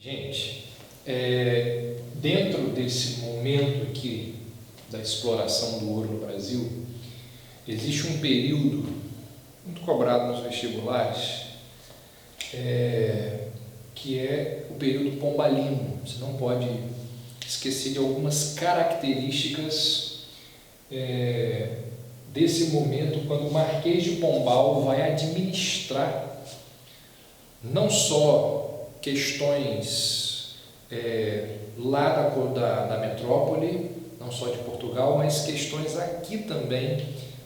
Gente, dentro desse momento aqui da exploração do ouro no Brasil, existe um período muito cobrado nos vestibulares, que é o período pombalino. Você não pode esquecer de algumas características desse momento, quando o Marquês de Pombal vai administrar não só questões lá da metrópole, não só de Portugal, mas questões aqui também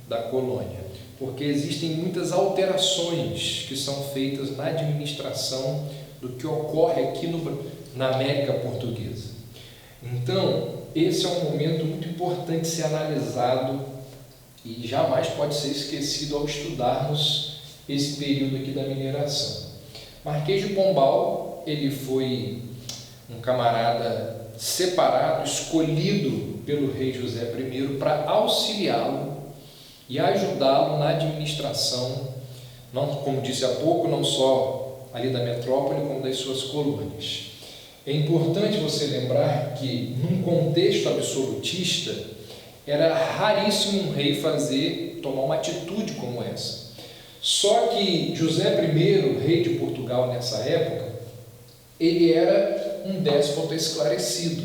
da colônia, porque existem muitas alterações que são feitas na administração do que ocorre aqui na América Portuguesa. Então, esse é um momento muito importante de ser analisado e jamais pode ser esquecido ao estudarmos esse período aqui da mineração. Marquês de Pombal, ele foi um camarada separado, escolhido pelo rei José I para auxiliá-lo e ajudá-lo na administração, não, como disse há pouco, não só ali da metrópole, como das suas colônias. É importante você lembrar que, num contexto absolutista, era raríssimo um rei tomar uma atitude como essa. Só que José I, rei de Portugal nessa época, ele era um déspota esclarecido.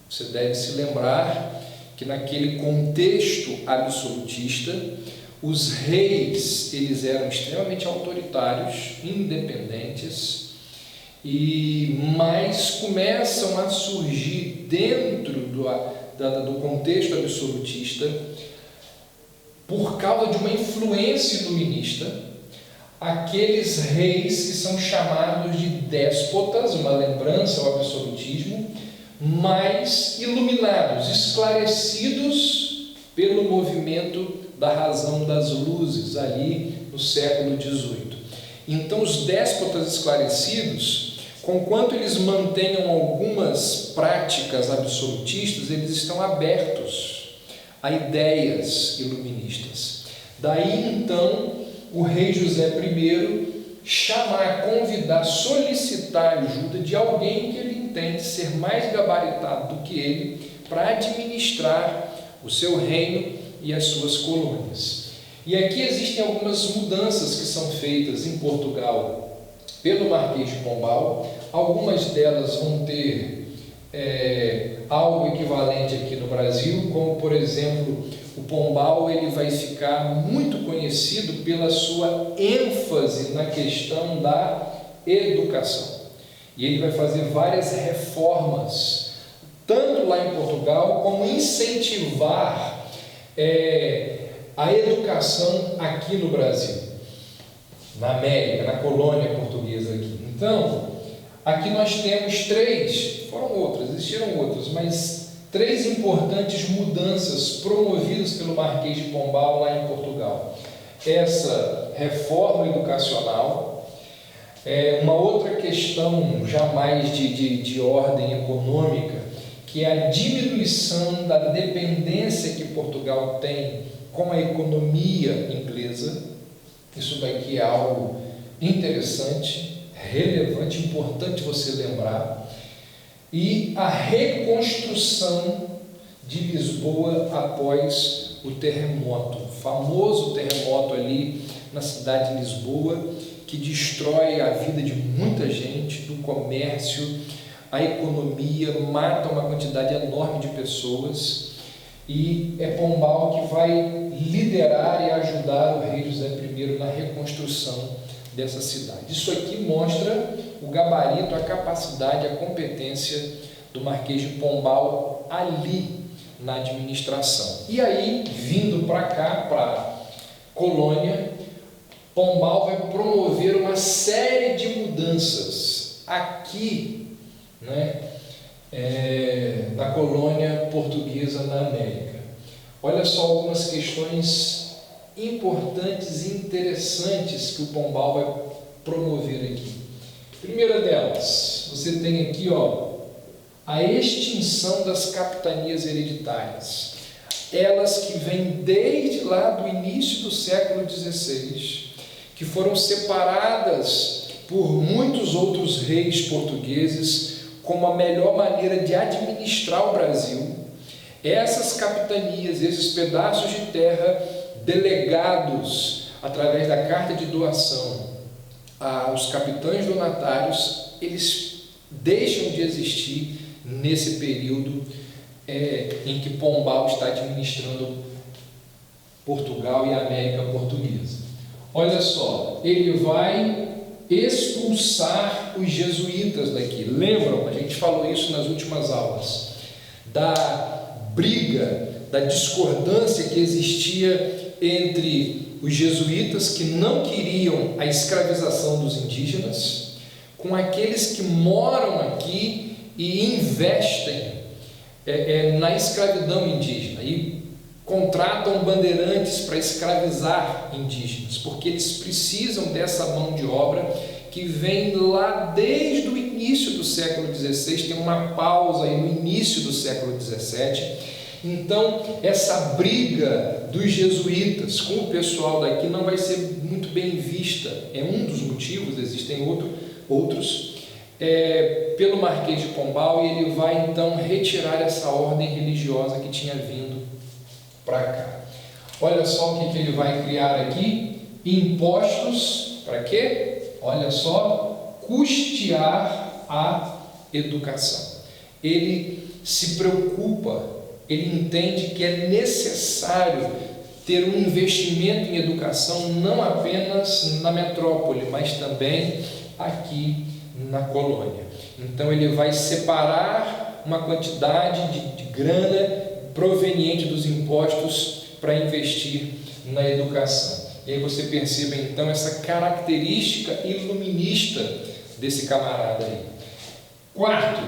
Você deve se lembrar que naquele contexto absolutista, os reis eles eram extremamente autoritários, independentes, mas começam a surgir dentro do contexto absolutista, por causa de uma influência iluminista, aqueles reis que são chamados de déspotas, uma lembrança ao absolutismo, mas iluminados, esclarecidos pelo movimento da razão das luzes, ali no século XVIII. Então, os déspotas esclarecidos, conquanto eles mantenham algumas práticas absolutistas, eles estão abertos a ideias iluministas. Daí, então, o rei José I chamar, convidar, solicitar a ajuda de alguém que ele entende ser mais gabaritado do que ele para administrar o seu reino e as suas colônias. E aqui existem algumas mudanças que são feitas em Portugal pelo Marquês de Pombal. Algumas delas vão ter algo equivalente aqui no Brasil, como por exemplo, o Pombal ele vai ficar muito conhecido pela sua ênfase na questão da educação. E ele vai fazer várias reformas, tanto lá em Portugal, como incentivar a educação aqui no Brasil, na América, na colônia portuguesa aqui. Então, aqui nós temos existiram outras, mas três importantes mudanças promovidas pelo Marquês de Pombal lá em Portugal. Essa reforma educacional, uma outra questão já mais de ordem econômica, que é a diminuição da dependência que Portugal tem com a economia inglesa. Isso daqui é algo interessante, relevante, importante você lembrar. E a reconstrução de Lisboa após o terremoto, o famoso terremoto ali na cidade de Lisboa, que destrói a vida de muita gente, do comércio, a economia, mata uma quantidade enorme de pessoas, e é Pombal que vai liderar e ajudar o rei José I na reconstrução dessa cidade. Isso aqui mostra o gabarito, a capacidade, a competência do Marquês de Pombal ali na administração. E aí, vindo para cá, para a colônia, Pombal vai promover uma série de mudanças aqui, na colônia portuguesa na América. Olha só algumas questões importantes e interessantes que o Pombal vai promover aqui. Primeira delas, você tem aqui a extinção das capitanias hereditárias. Elas que vêm desde lá do início do século XVI, que foram separadas por muitos outros reis portugueses como a melhor maneira de administrar o Brasil, essas capitanias, esses pedaços de terra delegados através da carta de doação aos capitães donatários, eles deixam de existir nesse período em que Pombal está administrando Portugal e a América Portuguesa. Olha só, ele vai expulsar os jesuítas daqui. Lembram? A gente falou isso nas últimas aulas, da briga, da discordância que existia entre os jesuítas, que não queriam a escravização dos indígenas, com aqueles que moram aqui e investem na escravidão indígena e contratam bandeirantes para escravizar indígenas, porque eles precisam dessa mão de obra que vem lá desde o início do século XVI, tem uma pausa aí no início do século XVII. Então, essa briga dos jesuítas com o pessoal daqui não vai ser muito bem vista. É um dos motivos, existem outros, pelo Marquês de Pombal, e ele vai então retirar essa ordem religiosa que tinha vindo para cá. Olha só o que ele vai criar aqui: impostos, para quê? Olha só, custear a educação. Ele se preocupa, ele entende que é necessário ter um investimento em educação não apenas na metrópole, mas também aqui na colônia. Então ele vai separar uma quantidade de grana proveniente dos impostos para investir na educação. E aí você percebe então essa característica iluminista desse camarada aí. Quarto,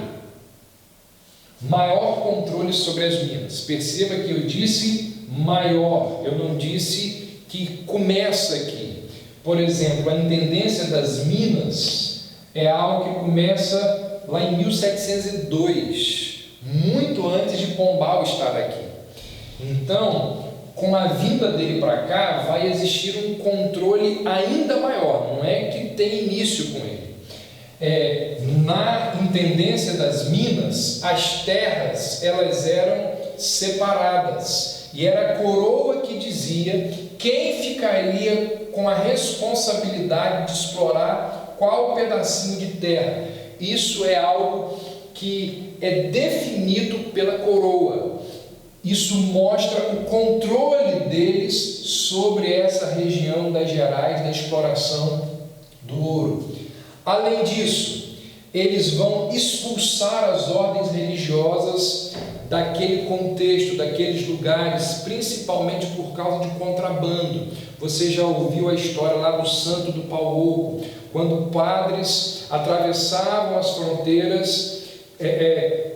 maior controle sobre as minas. Perceba que eu disse maior, eu não disse que começa aqui. Por exemplo, a intendência das minas é algo que começa lá em 1702, muito antes de Pombal estar aqui. Então, com a vinda dele para cá, vai existir um controle ainda maior, não é que tem início com ele. Na intendência das minas, as terras elas eram separadas, e era a coroa que dizia quem ficaria com a responsabilidade de explorar qual pedacinho de terra. Isso é algo que é definido pela coroa. Isso mostra o controle deles sobre essa região das Gerais, da exploração do ouro. Além disso, eles vão expulsar as ordens religiosas daquele contexto, daqueles lugares, principalmente por causa de contrabando. Você já ouviu a história lá do Santo do Pau-Oco, quando padres atravessavam as fronteiras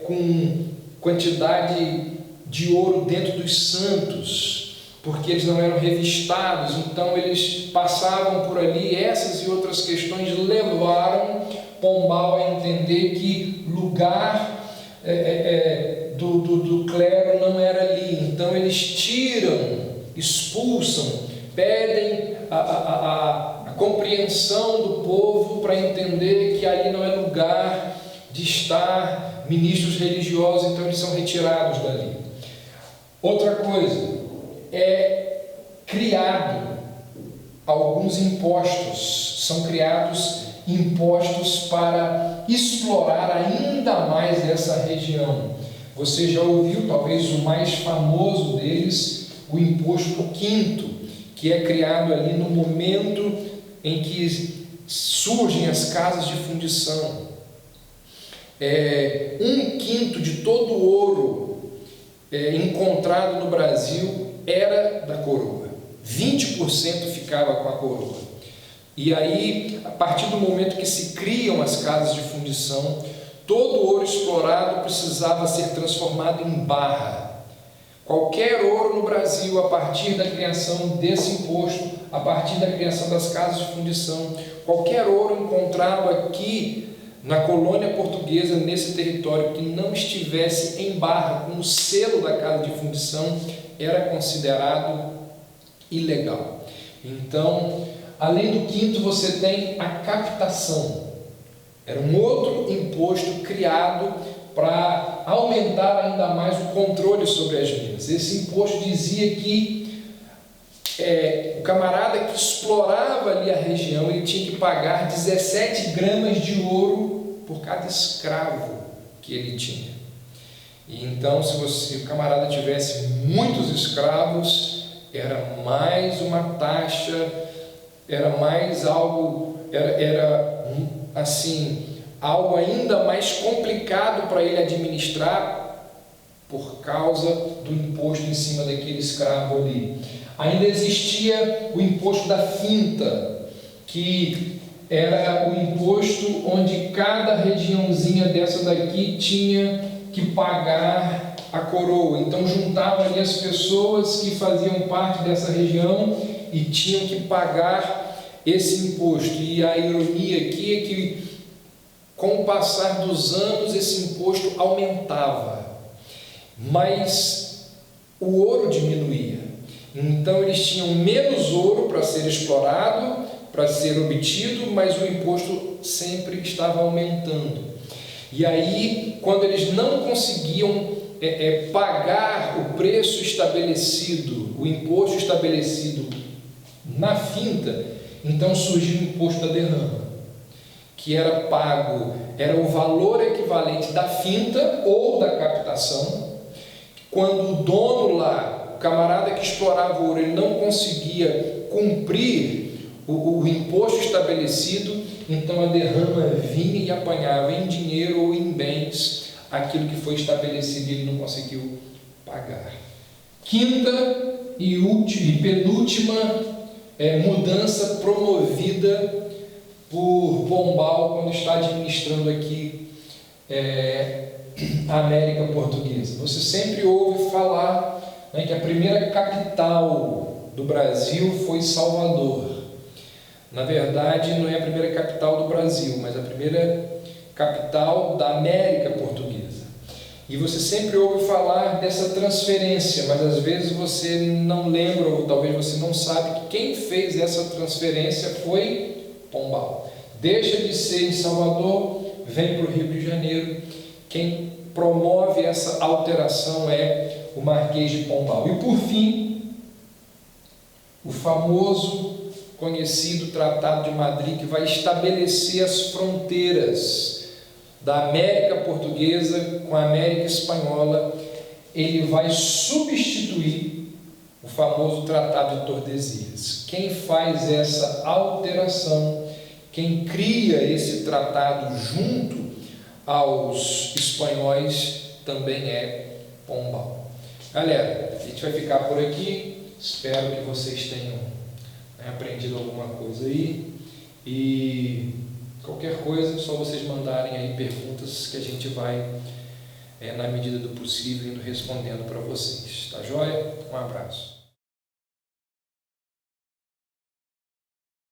com quantidade de ouro dentro dos santos, porque eles não eram revistados, então eles passavam por ali. Essas e outras questões levaram Pombal a entender que lugar do clero não era ali. Então eles tiram, expulsam, pedem a compreensão do povo para entender que ali não é lugar de estar ministros religiosos, então eles são retirados dali. Outra coisa, é criado alguns impostos, são criados impostos para explorar ainda mais essa região. Você já ouviu, talvez o mais famoso deles, o imposto quinto, que é criado ali no momento em que surgem as casas de fundição. 1/5 de todo o ouro encontrado no Brasil era da coroa, 20% ficava com a coroa. E aí, a partir do momento que se criam as casas de fundição, todo o ouro explorado precisava ser transformado em barra. Qualquer ouro no Brasil, a partir da criação desse imposto, a partir da criação das casas de fundição, qualquer ouro encontrado aqui na colônia portuguesa, nesse território, que não estivesse em barra, com o selo da casa de fundição, era considerado ilegal. Então, Além do quinto, você tem a captação. Era um outro imposto criado para aumentar ainda mais o controle sobre as minas. Esse imposto dizia que o camarada que explorava ali a região, ele tinha que pagar 17 gramas de ouro por cada escravo que ele tinha. E então, se o camarada tivesse muitos escravos, era mais uma taxa, era mais algo, era assim, algo ainda mais complicado para ele administrar por causa do imposto em cima daquele escravo ali. Ainda existia o imposto da finta, que era o imposto onde cada regiãozinha dessa daqui tinha que pagar a coroa. Então juntavam ali as pessoas que faziam parte dessa região e tinham que pagar esse imposto. E a ironia aqui é que, com o passar dos anos, esse imposto aumentava, mas o ouro diminuía. Então eles tinham menos ouro para ser explorado, para ser obtido, mas o imposto sempre estava aumentando. E aí, quando eles não conseguiam pagar o preço estabelecido, o imposto estabelecido na finta, então surgiu o imposto da derrama, que era pago, era o valor equivalente da finta ou da captação. Quando o dono lá, o camarada que explorava o ouro, ele não conseguia cumprir o imposto estabelecido, então a derrama vinha e apanhava em dinheiro ou em bens aquilo que foi estabelecido e ele não conseguiu pagar. Quinta e penúltima mudança promovida por Pombal quando está administrando aqui a América Portuguesa. Você sempre ouve falar, né, que a primeira capital do Brasil foi Salvador. Na verdade, não é a primeira capital do Brasil, mas a primeira capital da América Portuguesa. E você sempre ouve falar dessa transferência, mas às vezes você não lembra, ou talvez você não sabe que quem fez essa transferência foi Pombal. Deixa de ser em Salvador, vem para o Rio de Janeiro. Quem promove essa alteração é o Marquês de Pombal. E por fim, o famoso, conhecido Tratado de Madrid, que vai estabelecer as fronteiras da América Portuguesa com a América Espanhola. Ele vai substituir o famoso Tratado de Tordesilhas. Quem faz essa alteração, quem cria esse tratado junto aos espanhóis, também é Pombal. Galera, a gente vai ficar por aqui. Espero que vocês tenham aprendido alguma coisa aí. E qualquer coisa, é só vocês mandarem aí perguntas que a gente vai, na medida do possível, indo respondendo para vocês. Tá joia? Um abraço.